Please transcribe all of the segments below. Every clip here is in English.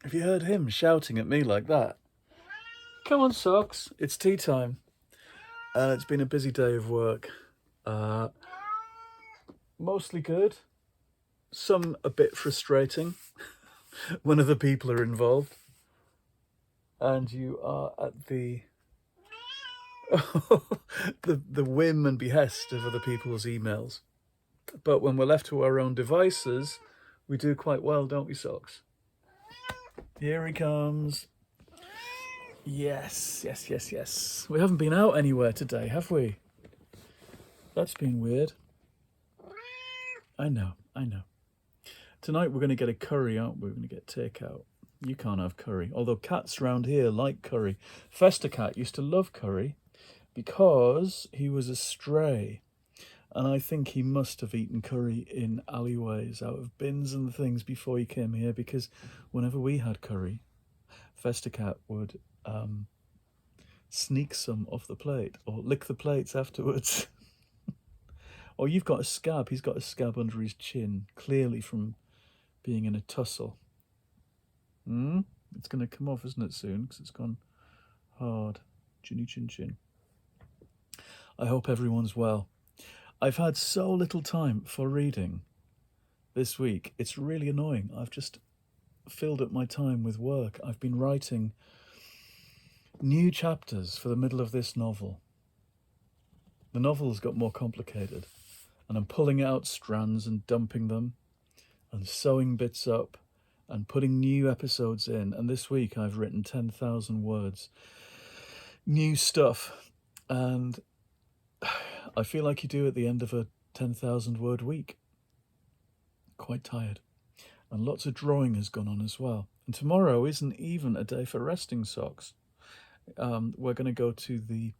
Have you heard him shouting at me like that? Come on, Socks, it's tea time. It's been a busy day of work. Mostly good. Some a bit frustrating when other people are involved. And you are at the the whim and behest of other people's emails. But when we're left to our own devices, we do quite well, don't we, Socks? Here he comes. Yes, yes, yes, yes. We haven't been out anywhere today, have we? That's been weird. I know. Tonight we're going to get a curry, aren't we? We're going to get takeout. You can't have curry, although cats around here like curry. Fester Cat used to love curry because he was a stray. And I think he must have eaten curry in alleyways, out of bins and things before he came here, because whenever we had curry, Fester Cat would sneak some off the plate or lick the plates afterwards. Or you've got a scab. He's got a scab under his chin, clearly from being in a tussle. It's going to come off, isn't it, soon? Because it's gone hard. Chinny chin chin. I hope everyone's well. I've had so little time for reading this week. It's really annoying. I've just filled up my time with work. I've been writing new chapters for the middle of this novel. The novel's got more complicated, and I'm pulling out strands and dumping them and sewing bits up and putting new episodes in. And this week I've written 10,000 words, new stuff, and I feel like you do at the end of a 10,000 word week. Quite tired. And lots of drawing has gone on as well. And tomorrow isn't even a day for resting, Socks. We're going to go to the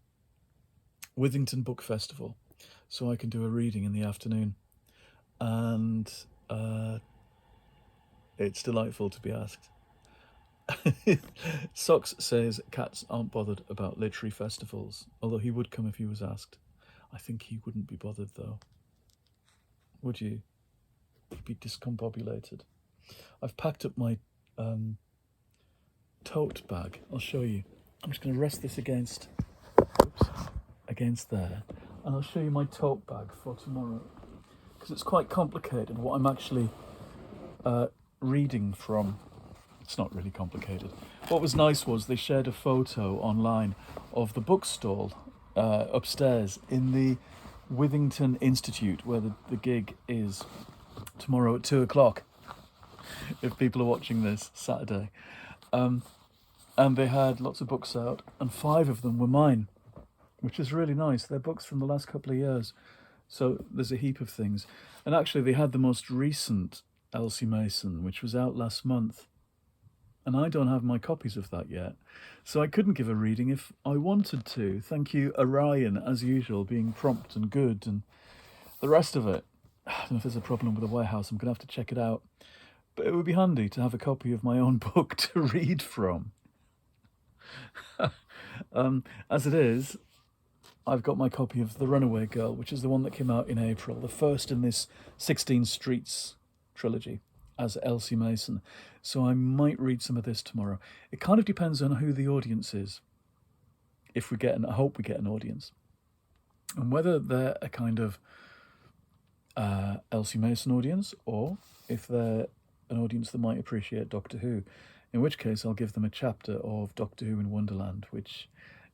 Withington Book Festival, so I can do a reading in the afternoon. And it's delightful to be asked. Socks says cats aren't bothered about literary festivals, although he would come if he was asked. I think he wouldn't be bothered, though. Would you? He'd be discombobulated. I've packed up my tote bag. I'll show you. I'm just going to rest this against there, and I'll show you my tote bag for tomorrow, because it's quite complicated what I'm actually reading from. It's not really complicated. What was nice was they shared a photo online of the bookstall upstairs in the Withington Institute, where the gig is tomorrow at 2:00, if people are watching this Saturday. And they had lots of books out, and 5 of them were mine, which is really nice. They're books from the last couple of years, so there's a heap of things. And actually they had the most recent Elsie Mason, which was out last month, and I don't have my copies of that yet, so I couldn't give a reading if I wanted to. Thank you, Orion, as usual, being prompt and good, and the rest of it. I don't know if there's a problem with the warehouse. I'm going to have to check it out. But it would be handy to have a copy of my own book to read from. As it is, I've got my copy of The Runaway Girl, which is the one that came out in April, the first in this 16 Streets trilogy, as Elsie Mason. So I might read some of this tomorrow. It kind of depends on who the audience is. If we get I hope we get an audience. And whether they're a kind of Elsie Mason audience, or if they're an audience that might appreciate Doctor Who, in which case I'll give them a chapter of Doctor Who in Wonderland, which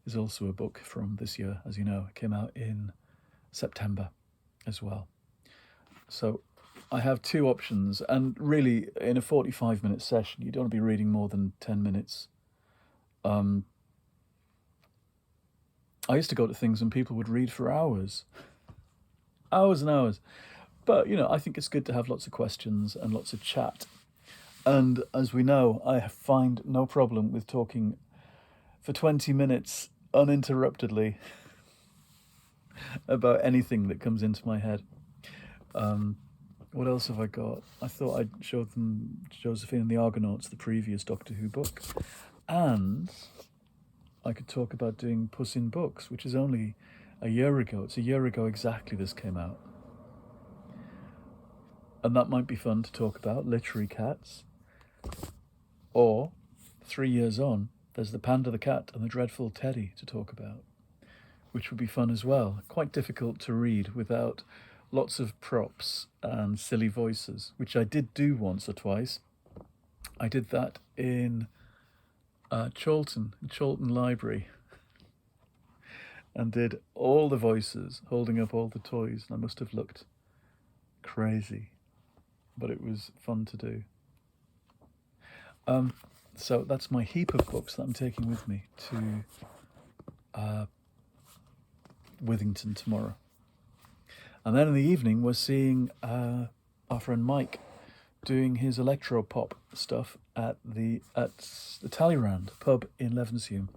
is also a book from this year, as you know. It came out in September as well. So I have 2 options, and really in a 45-minute session you don't want to be reading more than 10 minutes. I used to go to things and people would read for hours and hours. But, I think it's good to have lots of questions and lots of chat. And as we know, I find no problem with talking for 20 minutes uninterruptedly about anything that comes into my head. What else have I got? I thought I'd show them Josephine and the Argonauts, the previous Doctor Who book. And I could talk about doing Puss in Books, which is only a year ago. It's a year ago exactly this came out. And that might be fun to talk about, literary cats. Or, 3 years on, there's the Panda the Cat and the Dreadful Teddy to talk about, which would be fun as well. Quite difficult to read without lots of props and silly voices, which I did do once or twice. I did that in Chorlton Library, and did all the voices, holding up all the toys, and I must have looked crazy, but it was fun to do. So that's my heap of books that I'm taking with me to Withington tomorrow. And then in the evening, we're seeing our friend Mike doing his electro-pop stuff at the Talleyrand pub in Levenshulme.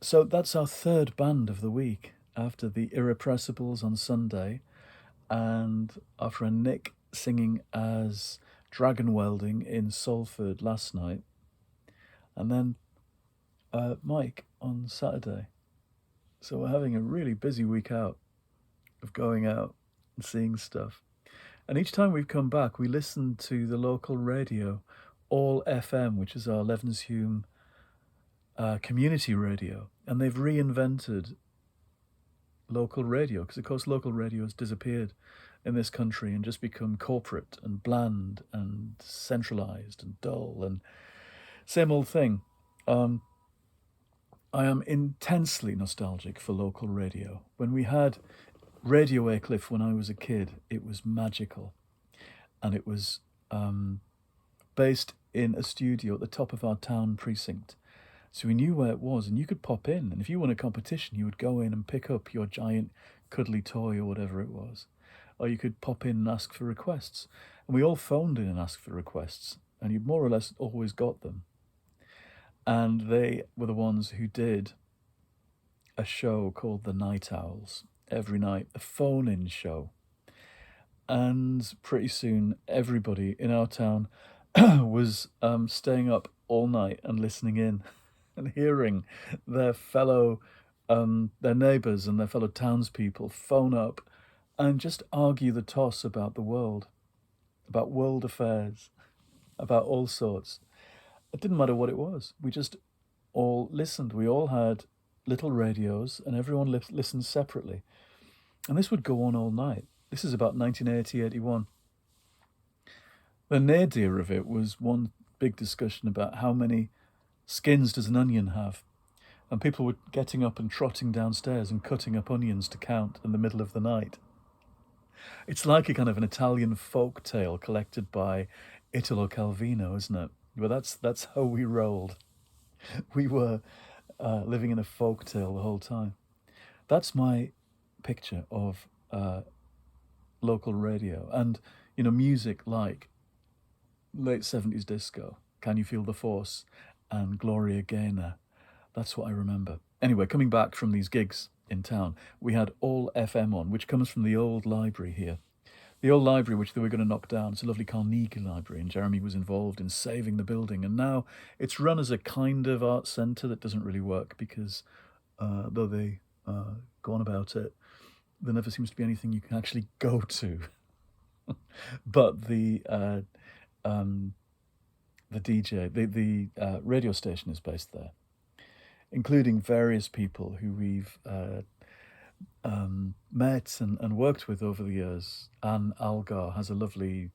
So that's our third band of the week, after the Irrepressibles on Sunday, and our friend Nick singing as Dragon Welding in Salford last night, and then Mike on Saturday. So we're having a really busy week out of going out and seeing stuff. And each time we've come back, we listen to the local radio, All FM, which is our Levenshulme community radio. And they've reinvented local radio, because of course local radio has disappeared in this country and just become corporate and bland and centralised and dull and same old thing. I am intensely nostalgic for local radio. When we had Radio Aycliffe when I was a kid, it was magical. And it was based in a studio at the top of our town precinct. So we knew where it was, and you could pop in. And if you won a competition, you would go in and pick up your giant cuddly toy or whatever it was. Or you could pop in and ask for requests. And we all phoned in and asked for requests. And you more or less always got them. And they were the ones who did a show called The Night Owls every night, a phone-in show. And pretty soon, everybody in our town was staying up all night and listening in and hearing their fellow, their neighbours and their fellow townspeople phone up and just argue the toss about the world, about world affairs, about all sorts. It didn't matter what it was. We just all listened. We all had little radios and everyone listened separately. And this would go on all night. This is about 1980, 81. The nadir of it was one big discussion about how many skins does an onion have. And people were getting up and trotting downstairs and cutting up onions to count in the middle of the night. It's like a kind of an Italian folk tale collected by Italo Calvino, isn't it? But that's how we rolled. We were living in a folk tale the whole time. That's my picture of local radio. And, you know, music like late 70s disco, Can You Feel the Force, and Gloria Gaynor. That's what I remember. Anyway, coming back from these gigs in town, we had All FM on, which comes from the old library here. The old library, which they were going to knock down. It's a lovely Carnegie library, and Jeremy was involved in saving the building. And now it's run as a kind of art centre that doesn't really work because, though they go on about it, there never seems to be anything you can actually go to. But the DJ, the radio station is based there, including various people who we've met and worked with over the years. Anne Algar has a lovely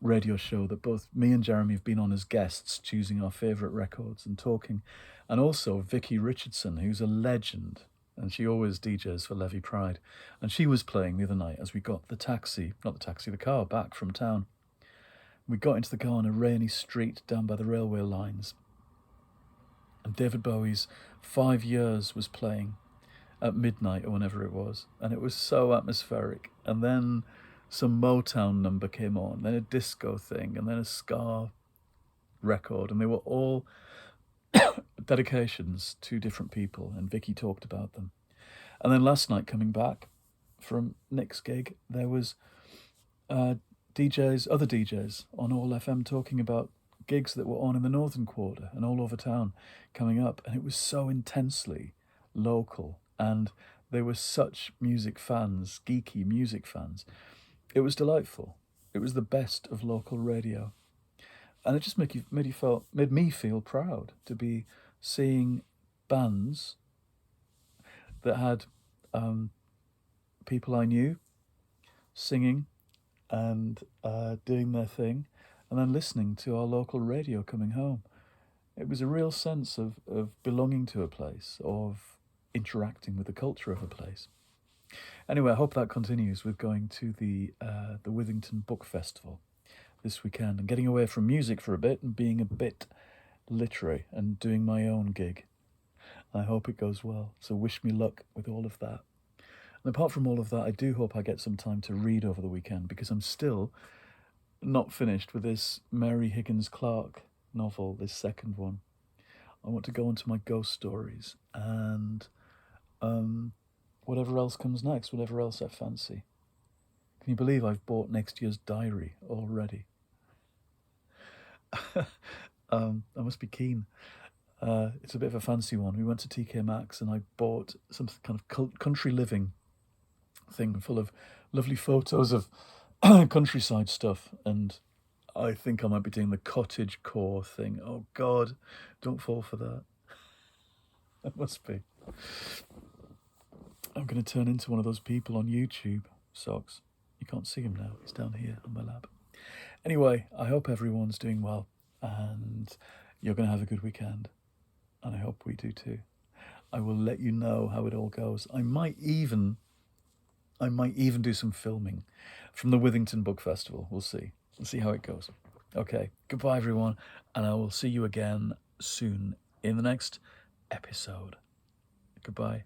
radio show that both me and Jeremy have been on as guests, choosing our favourite records and talking. And also Vicky Richardson, who's a legend, and she always DJs for Levy Pride. And she was playing the other night as we got the car back from town. We got into the car on a rainy street down by the railway lines. And David Bowie's 5 Years was playing at midnight or whenever it was. And it was so atmospheric. And then some Motown number came on, then a disco thing, and then a ska record. And they were all dedications to different people. And Vicky talked about them. And then last night, coming back from Nick's gig, there was other DJs on All FM talking about gigs that were on in the Northern Quarter and all over town coming up. And it was so intensely local. And they were such music fans, geeky music fans. It was delightful. It was the best of local radio. and it just made me feel proud to be seeing bands that had people I knew singing and doing their thing, and then listening to our local radio coming home. It was a real sense of belonging to a place, of interacting with the culture of a place. Anyway, I hope that continues with going to the Withington Book Festival this weekend and getting away from music for a bit and being a bit literary and doing my own gig. I hope it goes well, so wish me luck with all of that. And apart from all of that, I do hope I get some time to read over the weekend, because I'm still not finished with this Mary Higgins Clark novel, this second one. I want to go into my ghost stories and whatever else comes next, whatever else I fancy. Can you believe I've bought next year's diary already? I must be keen. It's a bit of a fancy one. We went to TK Maxx and I bought some kind of country living thing full of lovely photos of countryside stuff, and I think I might be doing the cottage core thing. Oh God, don't fall for that. I must be. I'm going to turn into one of those people on YouTube. Socks. You can't see him now. He's down here on my lap. Anyway, I hope everyone's doing well and you're going to have a good weekend. And I hope we do too. I will let you know how it all goes. I might even do some filming from the Withington Book Festival. We'll see. We'll see how it goes. Okay, goodbye everyone, and I will see you again soon in the next episode. Goodbye.